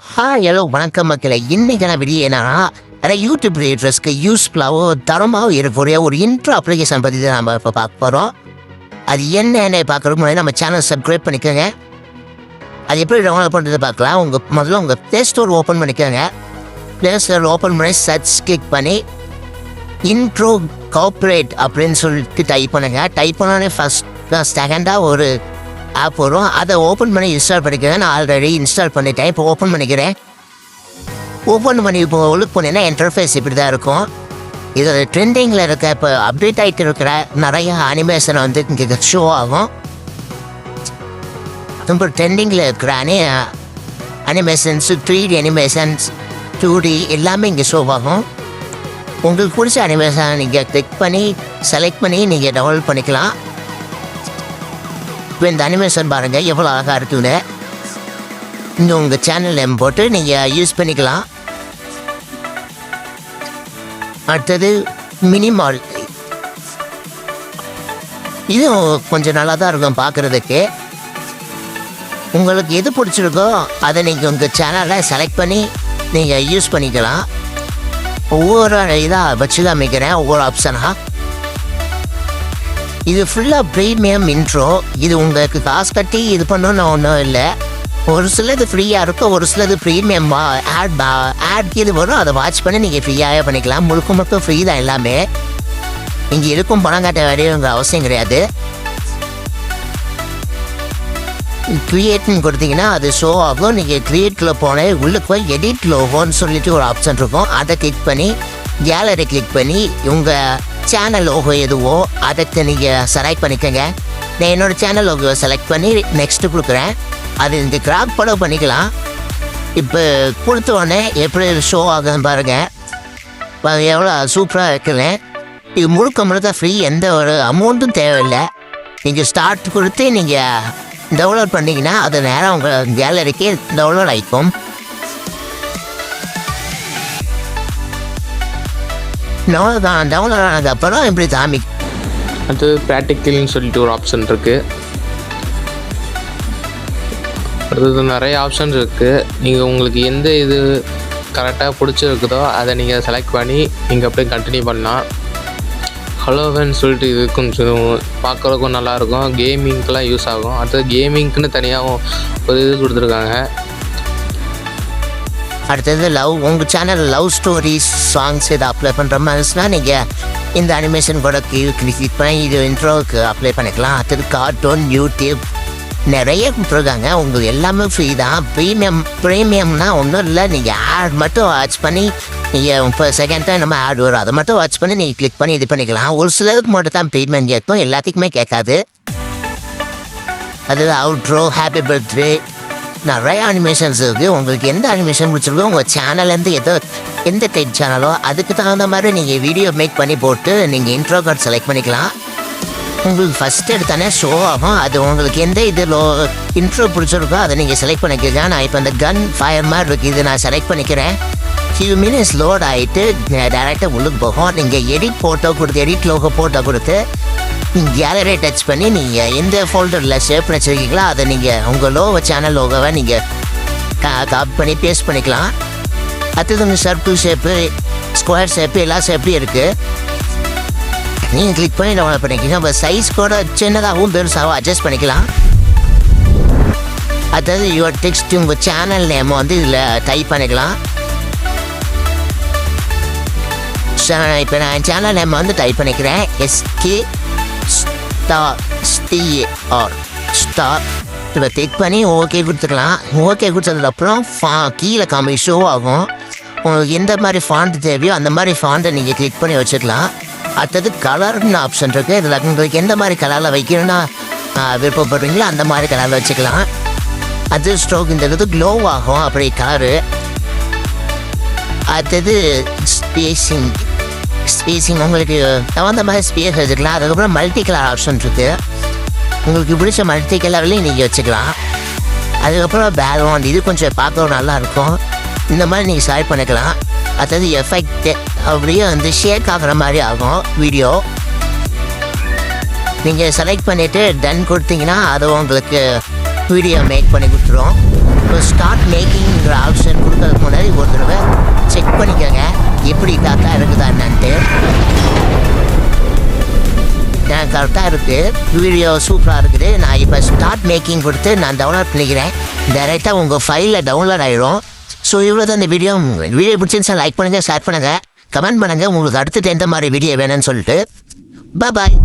Hello வணக்கம் மக்களே. இன்னைக்கான வீடியோ என்னன்னா, யூடியூப் கிரியேட்டர்ஸ்க்கு யூஸ்ஃபுல்லாகவும் தரமாகவும் இருக்கக்கூடிய ஒரு இன்ட்ரோ அப்ளிகேஷன் பற்றி தான் நம்ம இப்போ பார்க்க போகிறோம். அது என்னென்ன பார்க்குறதுக்கு முன்னாடி நம்ம சேனல் சப்ஸ்கிரைப் பண்ணிக்கோங்க. அது எப்படி டவுன்லோட் பண்ணுறது பார்க்கலாம். முதல்ல உங்கள் ப்ளே ஸ்டோர் ஓப்பன் பண்ணிக்கோங்க. ப்ளே ஸ்டோர் ஓப்பன் பண்ணி சர்ச் கிளிக் பண்ணி இன்ட்ரோ கார்ப்பரேட் அப்படின்னு சொல்லிட்டு டைப் பண்ணுங்க. டைப் பண்ணோடனே செகண்டாக ஒரு ஆப் வரும். அதை ஓப்பன் பண்ணி இன்ஸ்டால் பண்ணிக்கிறேன். நான் ஆல்ரெடி இன்ஸ்டால் பண்ணிட்டேன். இப்போ ஓப்பன் பண்ணிக்கிறேன். ஓப்பன் பண்ணி இப்போ ஒழுக்கு போனீங்கன்னா இன்டர்ஃபேஸ் இப்படி தான் இருக்கும். இது ட்ரெண்டிங்கில் இருக்க இப்போ அப்டேட் ஆகிட்டு இருக்கிற நிறைய அனிமேஷன் வந்து இங்கே ஷோ ஆகும். ரொம்ப ட்ரெண்டிங்கில் இருக்கிற அனிமேஷன்ஸ் 3D அனிமேஷன்ஸ் 2D எல்லாமே இங்கே ஷோ ஆகும். உங்களுக்கு பிடிச்ச அனிமேஷன் நீங்கள் கிளிக் பண்ணி செலக்ட் பண்ணி நீங்கள் டவுன்லோட் பண்ணிக்கலாம். இப்போ இந்த அனிமேஷன் பாருங்கள் எவ்வளோ அழகாக இருக்குங்க. இந்த உங்கள் சேனல் நேம் போட்டு நீங்கள் யூஸ் பண்ணிக்கலாம். அடுத்தது மினிமால். இதுவும் கொஞ்சம் நல்லா தான் இருக்கும் பார்க்குறதுக்கு. உங்களுக்கு எது பிடிச்சிருக்கோ அதை நீங்கள் உங்கள் சேனலை செலக்ட் பண்ணி நீங்கள் யூஸ் பண்ணிக்கலாம். ஒவ்வொரு இதாக வச்சு காமிக்கிறேன், ஒவ்வொரு ஆப்ஷனாக. இது ஃபுல்லாக ப்ரீமியம் இன்ட்ரோ. இது உங்களுக்கு காசு கட்டி இது பண்ணணும்னு ஒன்றும் இல்லை. ஒரு சிலது ஃப்ரீயாக இருக்கும், ஒரு சிலது ப்ரீமியம் ஆட் இது வரும். அதை வாட்ச் பண்ணி நீங்கள் ஃப்ரீயாகவே பண்ணிக்கலாம். முழுக்க ஃப்ரீ தான் எல்லாமே. இங்கே இருக்கும் பணம் காட்ட வேண்டியவங்க அவசியம் கிடையாது. க்ரியேட்னு கொடுத்தீங்கன்னா அது ஷோ ஆகும். நீங்கள் க்ரியேட்டில் போனேன் உள்ளுக்கு போய் எடிட் லோகோன்னு சொல்லிட்டு ஒரு ஆப்ஷன் இருக்கும். அதை கிளிக் பண்ணி கேலரி கிளிக் பண்ணி உங்கள் சேனல் லோகோ எதுவோ அதுக்கு நீங்கள் செலக்ட் பண்ணிக்கோங்க. நான் என்னோடய சேனல் லோகோ செலக்ட் பண்ணி நெக்ஸ்ட்டு கொடுக்குறேன். அது இந்த கிராப் கூட பண்ணிக்கலாம். இப்போ கொடுத்தோடனே எப்படி ஷோ ஆகுதுன்னு பாருங்கள். எவ்வளோ சூப்பராக இருக்கிறேன். இது முழுக்க ஃப்ரீ. எந்த ஒரு அமௌண்ட்டும் தேவையில்லை. நீங்கள் ஸ்டார்ட் கொடுத்து நீங்கள் டவுன்லோட் பண்ணிங்கன்னா அது நேரம் உங்கள் கேலரிக்கு டவுன்லோட் ஆகிக்கும். டவுன்லோட் ஆனதுக்கப்புறம் இப்படி தாமி அது ப்ராக்டிக்கல்னு சொல்லிட்டு ஒரு ஆப்ஷன் இருக்குது. அடுத்தது நிறைய ஆப்ஷன் இருக்குது. நீங்கள் உங்களுக்கு எந்த இது கரெக்டாக பிடிச்சிருக்குதோ அதை நீங்கள் செலக்ட் பண்ணி நீங்கள் அப்படியே கண்டினியூ பண்ணலாம். ஹலோவன்னு சொல்லிட்டு இது கொஞ்சம் பார்க்குறதுக்கும் நல்லாயிருக்கும். கேமிங்க்கெலாம் யூஸ் ஆகும். அடுத்தது கேமிங்க்குன்னு தனியாகவும் ஒரு இது கொடுத்துருக்காங்க. அடுத்தது உங்கள் சேனல் லவ் ஸ்டோரிஸ் சாங்ஸ் இதை அப்ளை பண்ணுற மாதிரினா நீங்கள் இந்த அனிமேஷன் கூட கிளிக் பண்ணி இது இன்ட்ரோவுக்கு அப்ளை பண்ணிக்கலாம். அடுத்தது கார்ட்டூன், யூடியூப் நிறைய கொடுத்துருக்காங்க. உங்களுக்கு எல்லாமே ஃப்ரீ தான். ப்ரீமியம்னா ஒன்றும் இல்லை. நீங்கள் ஆட் மட்டும் வாட்ச் பண்ணி நீங்கள் இப்போ செகண்ட் டைம் நம்ம ஆட் வரும் அதை மட்டும் வாட்ச் பண்ணி நீங்கள் கிளிக் பண்ணி இது பண்ணிக்கலாம். ஒரு சிலருக்கு மட்டும் தான் ப்ரீமியம் கேட்கும், எல்லாத்துக்குமே கேட்காது. அது அவுட்ரோ, ஹாப்பி பர்த்டே நிறைய அனிமேஷன்ஸ் இருக்குது. உங்களுக்கு எந்த அனிமேஷன் பிடிச்சிருக்கோ உங்கள் சேனல்லேருந்து எந்த டைப் சேனலோ அதுக்கு தகுந்த மாதிரி நீங்கள் வீடியோ மேக் பண்ணி போட்டு நீங்கள் இன்ட்ரோ கார்டு செலக்ட் பண்ணிக்கலாம். உங்களுக்கு ஃபஸ்ட் எடுத்தானே ஷோ ஆகும். அது உங்களுக்கு எந்த இன்ட்ரோ பிடிச்சிருக்கோ அதை நீங்கள் செலக்ட் பண்ணிக்கிறீங்க. நான் இப்போ இந்த கன் ஃபயர் மாதிரி இருக்குது, இது நான் செலக்ட் பண்ணிக்கிறேன். ஃபியூ மினிட்ஸ் லோட் ஆகிட்டு டேரெக்டாக உள்ளுக்கு போகும். நீங்கள் எடிட் லோகோ போட்டோ கொடுத்து கேலரி டச் பண்ணி நீங்கள் எந்த ஃபோல்டரில் சேவ் பண்ணி வச்சுருக்கீங்களோ அதை நீங்கள் உங்கள் சேனல் லோகோவை நீங்கள் காப்பி பண்ணி பேஸ்ட் பண்ணிக்கலாம். அடுத்தது உங்கள் சர்க்கிள் ஷேப்பு, ஸ்கொயர் ஷேப்பு எல்லா ஷேப்லேயும் இருக்குது. நீங்கள் கிளிக் பண்ணி டவுன்லோட் பண்ணிக்கலாம். இப்போ சைஸ் கூட சின்னதாகவும் பெருசாகவும் அட்ஜஸ்ட் பண்ணிக்கலாம். அடுத்தது யுவர் டெக்ஸ்ட் உங்கள் சேனல் நேம் வந்து இதில் டைப் பண்ணிக்கலாம். இப்போ நான் சேனல் நேம் வந்து டைப் பண்ணிக்கிறேன். SKSTAR star. இப்போ கிளிக் பண்ணி ஓகே கொடுத்துக்கலாம். ஓகே கொடுத்ததுக்கப்புறம் கீழே ஷோ ஆகும். உங்களுக்கு எந்த மாதிரி ஃபாண்ட் தேவையோ அந்த மாதிரி ஃபாண்ட்டை நீங்கள் கிளிக் பண்ணி வச்சுக்கலாம். அடுத்தது கலர்னு ஆப்ஷன் இருக்குது. இதில் உங்களுக்கு எந்த மாதிரி கலரில் வைக்கணும்னா விருப்பப்படுறீங்களோ அந்த மாதிரி கலரில் வச்சுக்கலாம். அது ஸ்ட்ரோக் இந்த இது க்ளோ ஆகும் அப்படி கலரு. அடுத்தது ஸ்பேஸிங் உங்களுக்கு தகுந்த மாதிரி ஸ்பேஸ் வச்சுக்கலாம். அதுக்கப்புறம் மல்டி கலர் ஆப்ஷன் இருக்குது. உங்களுக்கு பிடிச்ச மல்டி கலர்லேயும் நீங்கள் வச்சுக்கலாம். அதுக்கப்புறம் பேக்ரவுண்ட் இது கொஞ்சம் பார்க்கவும் நல்லாயிருக்கும். இந்த மாதிரி நீங்கள் செலக்ட் பண்ணிக்கலாம். அடுத்தது எஃபெக்ட் அப்படியே வந்து ஷேக் ஆகிற மாதிரி ஆகும் வீடியோ. நீங்கள் செலக்ட் பண்ணிவிட்டு டன் கொடுத்தீங்கன்னா அது உங்களுக்கு வீடியோ மேக் பண்ணி கொடுத்துரும். இப்போ ஸ்டார்ட் மேக்கிங்கிற ஆப்ஷன் எப்படி கரெக்டாக இருக்குதா என்னன்ட்டு. கரெக்டாக இருக்குது, வீடியோ சூப்பராக இருக்குது. நான் இப்போ ஸ்டார்ட் மேக்கிங் கொடுத்து நான் டவுன்லோட் பண்ணிக்கிறேன். டைரெக்டாக உங்கள் ஃபைலில் டவுன்லோட் ஆகிடும். ஸோ இவ்வளோ தான் இந்த வீடியோ பிடிச்சிருந்துச்சா லைக் பண்ணுங்கள், ஷேர் பண்ணுங்கள், கமெண்ட் பண்ணுங்கள் உங்களுக்கு அடுத்தது எந்த மாதிரி வீடியோ வேணும்னு சொல்லிட்டு. பாய்.